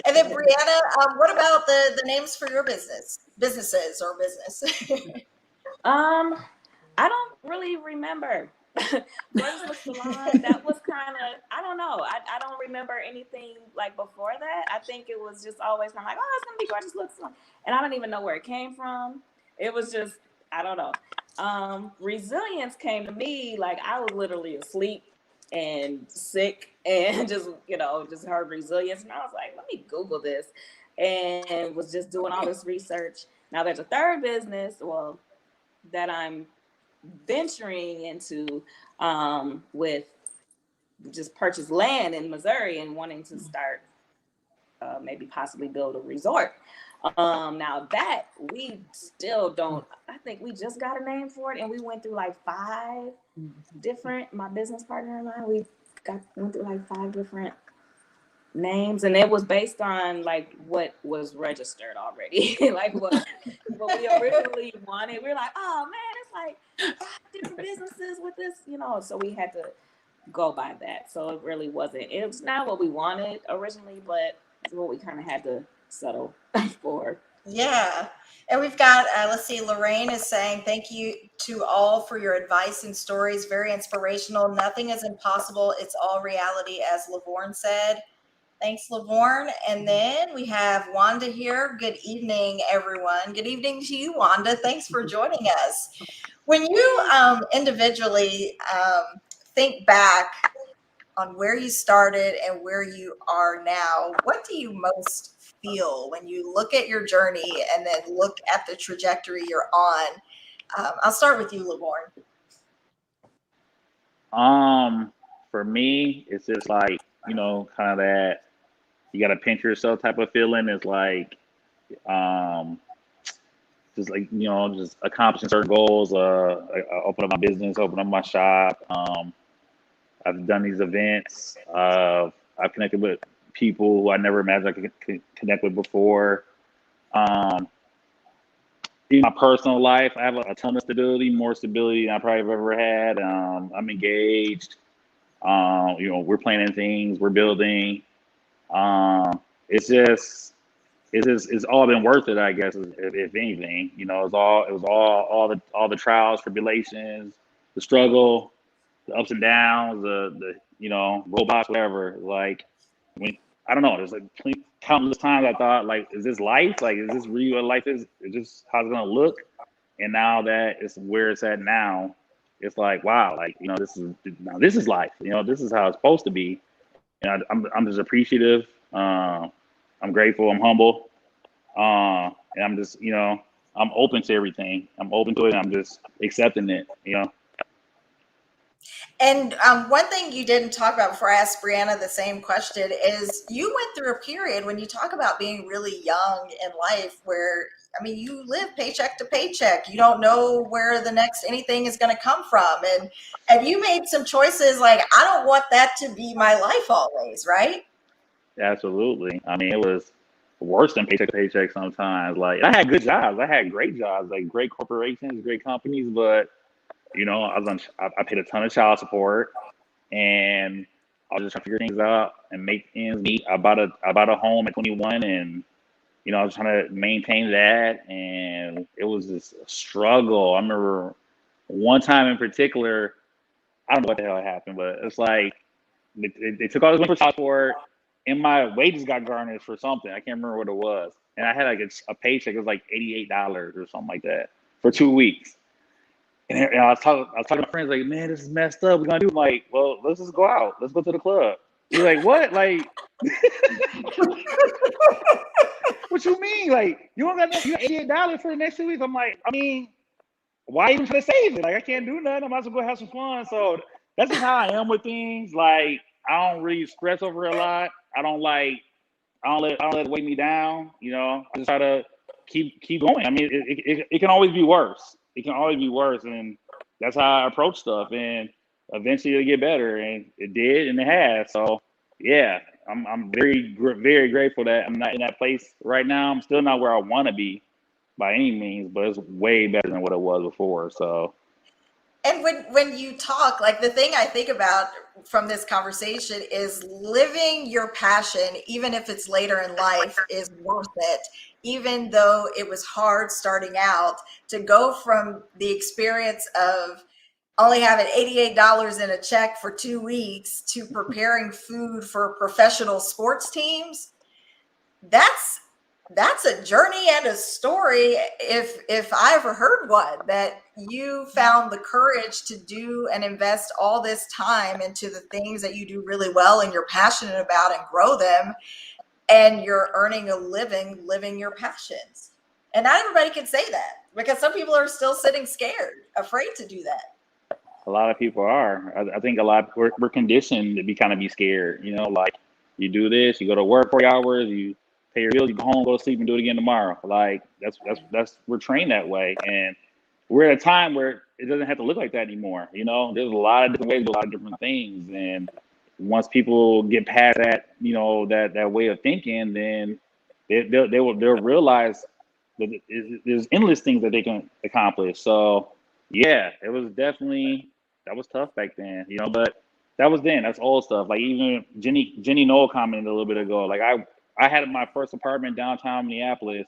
And then Briana, what about the names for your businesses or business? I don't really remember. Versatile Salon, that was kind of, I don't know. I don't remember anything like before that. I think it was just always kind of like, oh, it's going to be Gorgeous Look Salon. And I don't even know where it came from. It was just, I don't know. Resilience came to me, like I was literally asleep and sick and just heard resilience. And I was like, let me Google this. And was just doing all this research. Now there's a third business, that I'm venturing into with just purchase land in Missouri and wanting to start maybe possibly build a resort. Now that we still don't, I think we just got a name for it, and we went through like 5 different, my business partner and I, went through like 5 different names, and it was based on like what was registered already, like what we originally wanted. We were like, oh man, it's like 5 different businesses with this, so we had to go by that. So it was not what we wanted originally, but it's what we kind of had to settle for. Yeah. And we've got, let's see, Lorraine is saying, thank you to all for your advice and stories. Very inspirational. Nothing is impossible. It's all reality, as Levorn said. Thanks, Levorn. And then we have Wanda here. Good evening, everyone. Good evening to you, Wanda. Thanks for joining us. When you individually think back on where you started and where you are now, what do you most feel when you look at your journey and then look at the trajectory you're on? I'll start with you, Levorn. For me, it's just like, kind of that you got to pinch yourself type of feeling. It's like, just like, just accomplishing certain goals. I open up my business, open up my shop. I've done these events. I've connected with people who I never imagined I could connect with before. In my personal life, I have a ton of stability, more stability than I probably have ever had. I'm engaged. We're planning things, we're building. It's all been worth it, I guess, if anything. It was all the trials, tribulations, the struggle, the ups and downs, the robots, whatever. Like, I don't know. There's like countless times I thought, like, is this life? Like, is this really what life is? Is this how it's gonna look? And now that it's where it's at now, it's like, wow, like, this is life. This is how it's supposed to be. And I'm just appreciative. I'm grateful. I'm humble. And I'm just, I'm open to everything. I'm open to it. And I'm just accepting it. And one thing you didn't talk about before I asked Briana the same question is you went through a period when you talk about being really young in life where, you live paycheck to paycheck. You don't know where the next anything is going to come from. And you made some choices like, I don't want that to be my life always, right? Absolutely. It was worse than paycheck to paycheck sometimes. Like, I had good jobs. I had great jobs, like great corporations, great companies, but I paid a ton of child support, and I was just trying to figure things out and make ends meet. I bought a home at 21, and I was trying to maintain that, and it was just a struggle. I remember one time in particular, I don't know what the hell happened, but it's like they took all this money for child support, and my wages got garnished for something. I can't remember what it was, and I had like a paycheck. It was like $88 or something like that for 2 weeks. And I was talking to my friends, like, man, this is messed up. We're gonna do. I'm like, well, let's just go out. Let's go to the club. He's like, what? Like, what you mean? Like, you don't got $88 for the next 2 weeks? I'm like, why even try to save it? Like, I can't do nothing. I might as well go have some fun. So that's just how I am with things. Like, I don't really stress over a lot. I don't let it weigh me down. I just try to keep going. It can always be worse. It can always be worse, and that's how I approach stuff. And eventually it'll get better, and it did, and it has. So yeah, I'm very, very grateful that I'm not in that place right now. I'm still not where I want to be by any means, but it's way better than what it was before. So. And when you talk, like the thing I think about from this conversation is living your passion, even if it's later in life, is worth it. Even though it was hard starting out, to go from the experience of only having $88 in a check for 2 weeks to preparing food for professional sports teams, that's a journey and a story, if I ever heard one, that you found the courage to do and invest all this time into the things that you do really well and you're passionate about and grow them, and you're earning a living your passions. And not everybody can say that, because some people are still sitting scared, afraid to do that. A lot of people are. I think we're conditioned to be scared. Like, you do this, you go to work 40 hours, you pay your bills, you go home, go to sleep, and do it again tomorrow. Like that's we're trained that way, and we're at a time where it doesn't have to look like that anymore. You know, there's a lot of different ways to do a lot of different things, and once people get past that, you know, that way of thinking, then they'll realize that there's endless things that they can accomplish. So yeah, it was definitely, that was tough back then, you know, but that was then. That's old stuff. Like even Jenny Knoll commented a little bit ago. Like I had my first apartment downtown Minneapolis.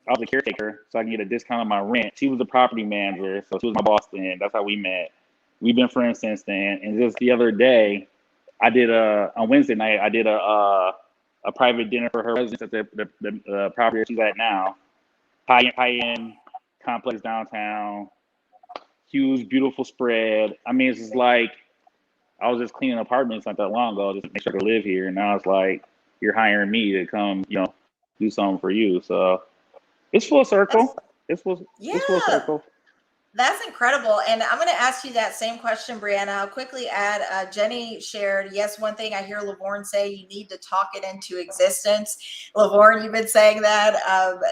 I was a caretaker, so I can get a discount on my rent. She was the property manager, so she was my boss then. That's how we met. We've been friends since then. And just the other day, on Wednesday night, I did a private dinner for her residents at the property she's at now. High-end complex downtown, huge, beautiful spread. I mean, it's just like, I was just cleaning apartments not that long ago just to make sure I could live here. And now it's like, you're hiring me to come, you know, do something for you. So it's full circle. It's full circle. That's incredible. And I'm going to ask you that same question, Briana. I'll quickly add, Jenny shared, yes, one thing I hear Levorn say, you need to talk it into existence. Levorn, you've been saying that.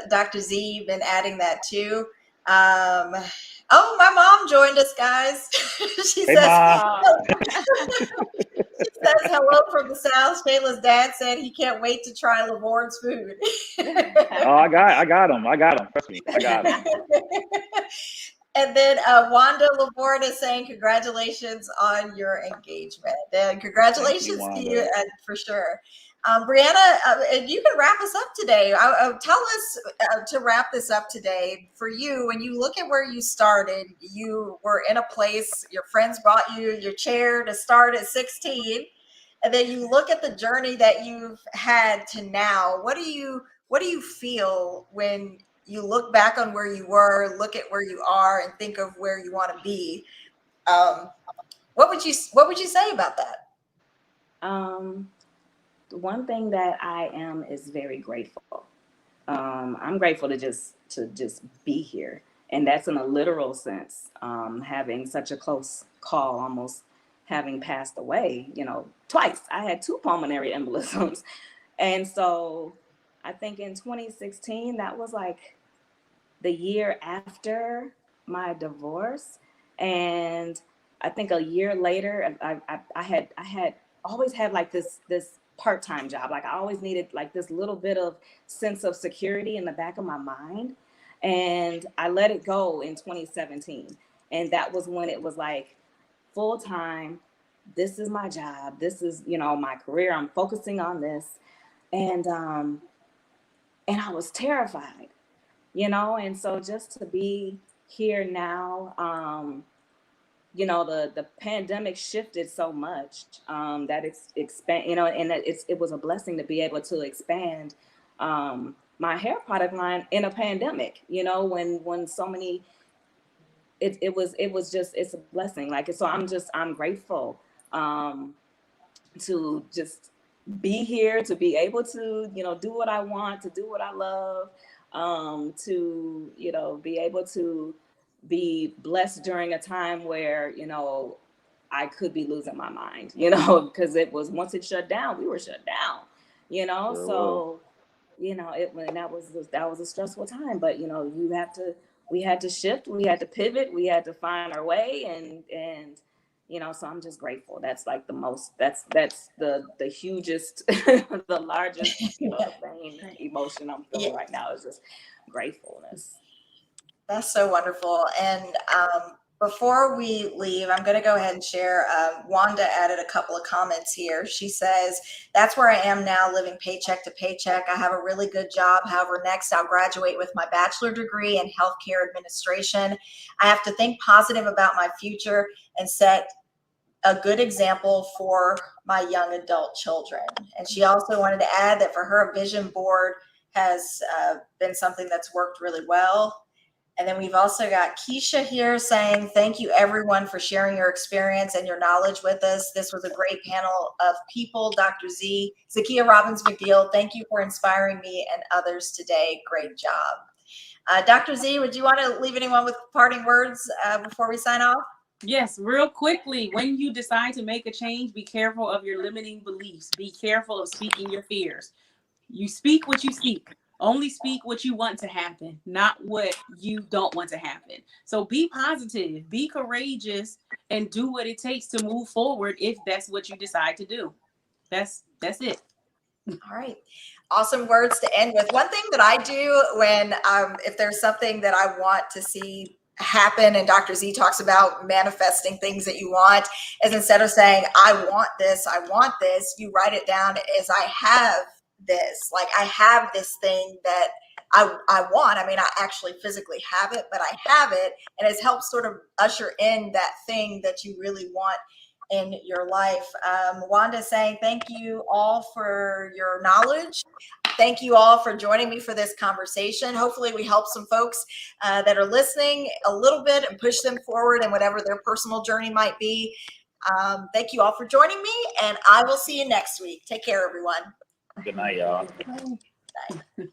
Dr. Z, you've been adding that too. Oh, my mom joined us, guys. She Hey, says, Ma. she says hello from the South. Shayla's dad said he can't wait to try Levorn's food. Oh, I got him. Trust me, I got him. And then Wanda Levorn is saying congratulations on your engagement. And congratulations to you for sure. Briana, you can wrap us up today. Tell us to wrap this up today for you. When you look at where you started, you were in a place, your friends brought you your chair to start at 16. And then you look at the journey that you've had to now. What do you feel when you look back on where you were, look at where you are, and think of where you want to be? What would you say about that? One thing that I am is very grateful. I'm grateful to just be here, and that's in a literal sense. Having such a close call, almost having passed away, you know, twice. I had 2 pulmonary embolisms, and so I think in 2016 that was like the year after my divorce, and I think a year later, I had always had like this part-time job. Like I always needed like this little bit of sense of security in the back of my mind. And I let it go in 2017. And that was when it was like full-time. This is my job. This is, you know, my career. I'm focusing on this. And I was terrified, you know? And so just to be here now, you know, the pandemic shifted so much that it's expand, you know, and it was a blessing to be able to expand my hair product line in a pandemic, you know, when so many, it was just, it's a blessing. Like, so I'm grateful to just be here, to be able to, you know, do what I want, to do what I love, to, you know, be able to be blessed during a time where, you know, I could be losing my mind, you know, because it was, once it shut down, we were shut down, you know. Sure so, you know, that was a stressful time, but, you know, we had to shift, we had to pivot, we had to find our way, and, you know, so I'm just grateful. That's like the most, that's the hugest, the largest, you know, the main emotion I'm feeling right now is just gratefulness. That's so wonderful. And before we leave, I'm going to go ahead and share. Wanda added a couple of comments here. She says, that's where I am now, living paycheck to paycheck. I have a really good job. However, next I'll graduate with my bachelor degree in healthcare administration. I have to think positive about my future and set a good example for my young adult children. And she also wanted to add that for her, a vision board has been something that's worked really well. And then we've also got Keisha here saying, thank you everyone for sharing your experience and your knowledge with us. This was a great panel of people. Dr. Z, Zakia Robbins McNeal, thank you for inspiring me and others today. Great job. Dr. Z, would you want to leave anyone with parting words before we sign off? Yes, real quickly, when you decide to make a change, be careful of your limiting beliefs. Be careful of speaking your fears. You speak what you seek. Only speak what you want to happen, not what you don't want to happen. So be positive, be courageous, and do what it takes to move forward if that's what you decide to do. That's it. All right. Awesome words to end with. One thing that I do when, if there's something that I want to see happen, and Dr. Z talks about manifesting things that you want, is instead of saying, I want this, you write it down as I have this. Like, I have this thing that I want. I mean, I actually physically have it, but I have it. And it's helped sort of usher in that thing that you really want in your life. Wanda saying, thank you all for your knowledge. Thank you all for joining me for this conversation. Hopefully we help some folks that are listening a little bit and push them forward in whatever their personal journey might be. Thank you all for joining me, and I will see you next week. Take care, everyone. Good night, y'all. Bye.